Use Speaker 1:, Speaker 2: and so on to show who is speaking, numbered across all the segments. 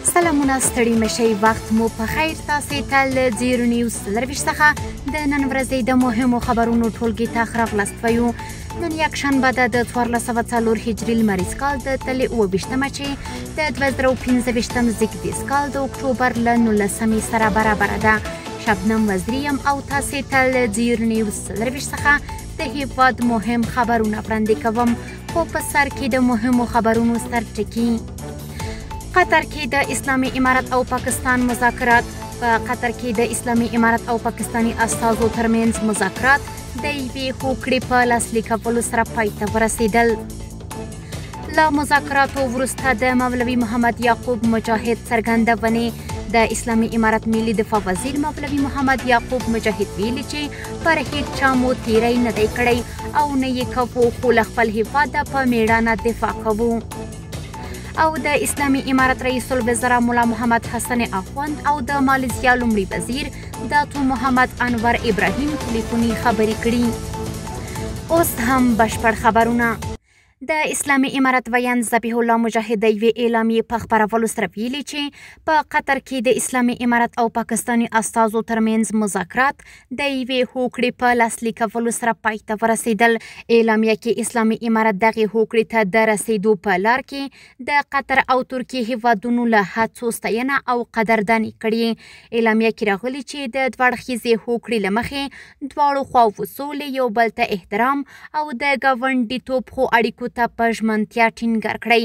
Speaker 1: سلامونه ستړي مشئ وخت مو په خیر تاسې ته له زیرو نیوز څلرویشت څخه د نن ورځې د مهمو خبرونو ټولګې ته راغلاست ویو نن یکشنبه ده د 1404 هجري لمریز کال د تلې 28مه چې د 2015 زیږدیز کال د اکتوبر له 19 سره برابره ده. شبنم وزیریم او تاسې ته له زیرو نیوز څلرویشت څخه د هیواد مهم خبرونه وړاندې کوم خو په سر کې د مهمو خبرونو سرټکي. قطر کې د اسلامي امارت او پاکستان مذاکرات. په قطر کې د اسلامي امارت او پاکستاني استازو ترمنځ مذاکرات د یوې هوکړې په لاسلیک کولو سره پای ته ورسېدل. له مذاکراتو وروسته د مولوي محمد یعقوب مجاهد څرګندونې. د اسلامي امارت ملي دفاع وزیر مولوي محمد یعقوب مجاهد ویلي چې پر هیڅ چا مو تیری نه دی کړی او نه یې کوو خو له خپل هیواد په میړانه دفاع کوو. او د اسلامي امارت رئیس الوزرا مولا محمد حسن اخوند او د مالیزیا لومړي وزیر داتو محمد انور ابراهیم ټلیفوني خبرې کړي. اوس هم بشپړ خبرونه. د اسلامي امارت ویاند ذبیح الله مجاهد د یوې اعلامیې په خپرولو سره ویلي چې په قطر کې د اسلامي امارت او پاکستاني استازو ترمنځ مذاکرات د یوې هوکړې په لاسلیک کولو سره پای ته ورسېدل. اعلامیه کې اسلامي امارت دغې هوکړې ته د رسېدو په لار کې د قطر او ترکیې هیوادونو له هڅو ستاینه او قدرداني کړې. اعلامیه کې راغلي چې د دوړخیزې هوکړې له مخې دواړو خواوو سولې یو بل ته احترام او د ګاونډیتوب خو اړیکو ته په ژمنتیا ټینګار کړی.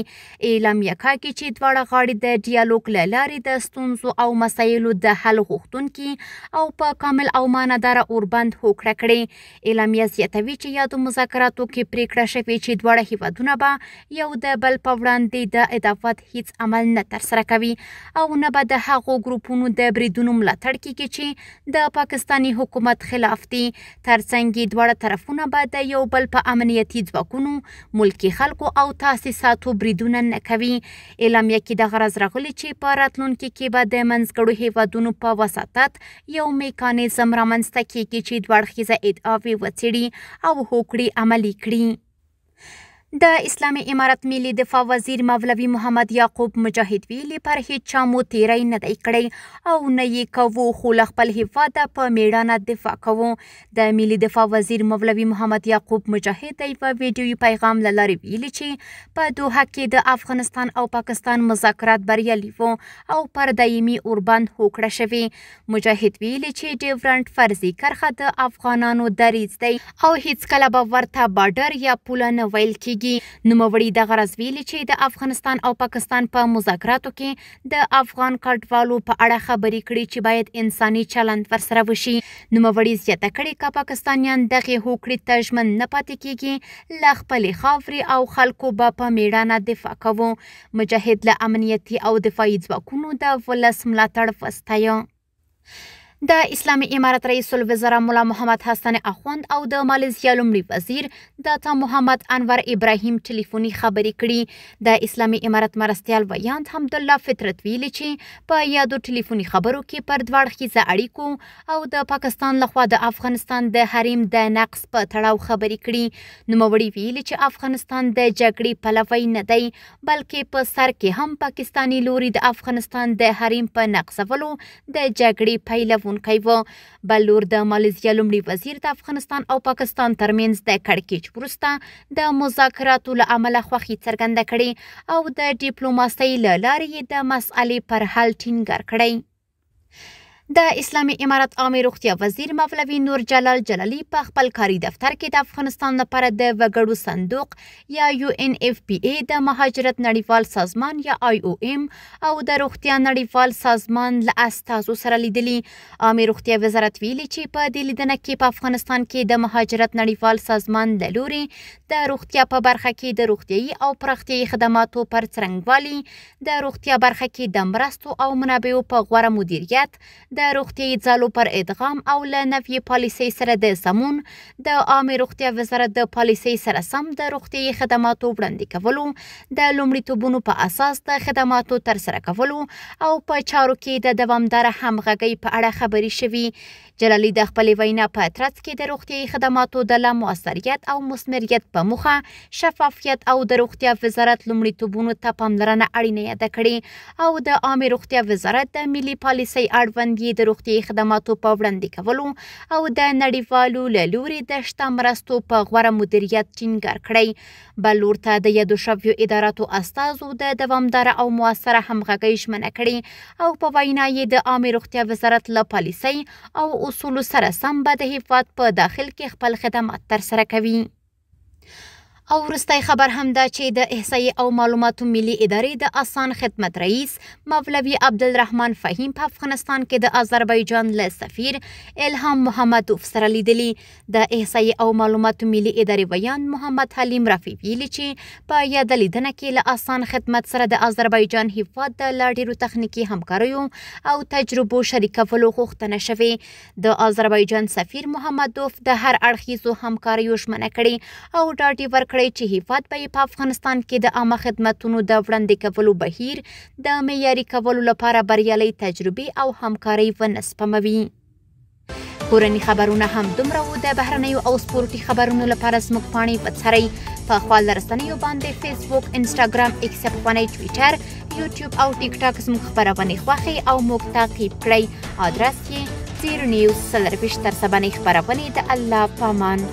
Speaker 1: اعلامیه کاږي چې دواړه غاړې د ډیالوګ له لارې د ستونزو او مسایلو د حل غوښتونکي او په کامل او معناداره اوربند هوکړه کړې. اعلامیه زیاتوي چې یادو مذاکراتو کې پریکړه شوې چې دواړه هیوادونه به یو د بل په وړاندې د اضافت هیڅ عمل نه ترسره کوي او نه به د هغو ګروپونو د بریدونو ملاتړ کیږي چې د پاکستاني حکومت خلاف دي. ترڅنګ دواړه طرفونه به د یو بل په امنیتي ځواکونو ملکي خلکو او تاسیساتو بریدونه نه کوي. اعلامیه کې د غرض راغلي چې په راتلونکي کې به د منځګړو هیوادونو په وساطت یو میکانیزم رامنځته کیږي چې دوړخیزه ادعاوې وڅېړي او هوکړې عملي کړي. د اسلامي امارت ملي دفاع وزیر مولوي محمد یعقوب مجاهد ویلي پر هیڅ چا مو تیری نه دی کړی او نه یې کوو خو له خپل هیواده په میړانه دفاع کوو. د ملي دفاع وزیر مولوي محمد یعقوب مجاهد د یوه ویډیویي پیغام له لارې ویلي چې په دوحه کې د افغانستان او پاکستان مذاکرات بریالي وو او پر دایمي اوربند هوکړه شوې. مجاهد ویلي چې ډیورنډ فرضي کرښه د افغانانو دریځ دی او هیڅکله به ورته بارډر یا پوله نه ویل کیږي. نوموړي د غرض ویلي چې د افغانستان او پاکستان په مذاکراتو کې د افغان کډوالو په اړه خبرې کړي چې باید انساني چلند ورسره وشي. نوموړي زیاته کړې که پاکستانیان دغې هوکړې ته ژمن نه پاتې کیږي له خپلې خاورې او خلکو به په میړانه دفاع کوو. مجاهد له امنیتي او دفاعي ځواکونو د ولس ملاتړ وستایه. د اسلامي امارت رئیس الوزرا مولا محمد حسن اخوند او د مالیزیا لومړي وزیر داتا محمد انور ابراهیم ټلیفوني خبرې کړي. د اسلامي امارت مرستیال ویاند حمدالله فطرت ویلي چې په یادو ټلیفوني خبرو کې پر دوړخیزه اړیکو او د پاکستان لخوا د افغانستان د حریم د نقض په تړاو خبرې کړي. نوموړي ویلي چې افغانستان د جګړې پلوی نه دی بلکې په سر کې هم پاکستاني لوري د افغانستان د حریم په نقضولو د جګړې پیلوونکی و. بل لور د مالیزیا لومړي وزیر د افغانستان او پاکستان ترمنځ د کړکېچ وروسته د مذاکراتو له امله خوښي څرګنده کړې او د ډیپلوماسۍ له لارې یې د مسئلې پر حل ټینګار کړی. د اسلامي امارت عامه روغتیا وزیر مولوي نور جلال جلالی په خپل کاري دفتر کې د افغانستان لپاره د وګړو صندوق یا UNFPA د مهاجرت نړیوال سازمان یا IOM او د روغتیا نړیوال سازمان له استازو سره لیدلي. عامه روغتیا وزارت ویلي چې په دې لیدنه کې په افغانستان کې د مهاجرت نړیوال سازمان له لورې د روغتیا په برخه کې د روغتیايي او پراختیايي خدماتو پر څرنګوالي، د روغتیا برخه کې د مرستو او منابعو په غوره مدیریت، د روغتیايي ځالو پر ادغام او له نوې پالیسۍ سره د سمون، د عامې روغتیا وزارت د پالیسۍ سره سم د روغتیايي خدماتو وړاندې کولو، د لومړیتوبونو په اساس د خدماتو ترسره کولو او په چارو کې د دوامداره همغږۍ په اړه خبرې شوي. جلالي د خپلې وینا په ترڅ کې د روغتیايي خدماتو د لا مؤثریت او مثمریت په موخه شفافیت او د روغتیا وزارت لومړیتوبونو ته پاملرنه اړینه یاده کړې او د عامې روغتیا وزارت د ملي پالیسۍ اړوند یې د روغتیايي خدماتو په وړاندې کولو او د نړیوالو له لوري د شته مرستو په غوره مدیریت ټینګار کړی. بل ورته د یادو شویو اداراتو استازو د دوامداره او مؤثره همغږۍ ژمنه کړې او په وینا یې د عامې روغتیا وزارت له پالیسۍ او اصولو سره سم به د هیواد په داخل کې خپل خدمات ترسره کوي. او وروستی خبر هم ده چې د احصایې او معلوماتو ملي ادارې د آسان خدمت رئیس مولوي عبدالرحمن فهیم په افغانستان کې د آذربایجان له سفیر الهام محمدوف سره لیدلي. د احصایې او معلوماتو ملي ادارې ویان محمد حلیم رفیع ویلي چې په یاده لیدنه کې له آسان خدمت سره د آذربایجان هیواد د لا ډیرو تخنیکي همکاریو او تجربو شریکولو غوښتنه شوې. د آذربایجان سفیر محمدوف د هر اړخیزو همکاریو ژمنه کړې او ډاډ ورکړی چې هیواد به په افغانستان کې د عامه خدمتونو د وړاندې کولو بهیر د معیاري کولو لپاره بریالۍ تجربې او همکارۍ ونه سپموي. کورني خبرونه هم دومره وو. د بهرنیو او سپورتي خبرونو لپاره زموږ پاڼې وڅارئ په خپل رسنیو باندې فیسبوک، انسټاګرام، ایکس افغاني، ټویټر، یوټیوب او ټیک ټاک زموږ خبرونه خوښئ او موږ تعقیب کړئ. ادرس یې 0 نیوز 24 خبرونه د الله پامان.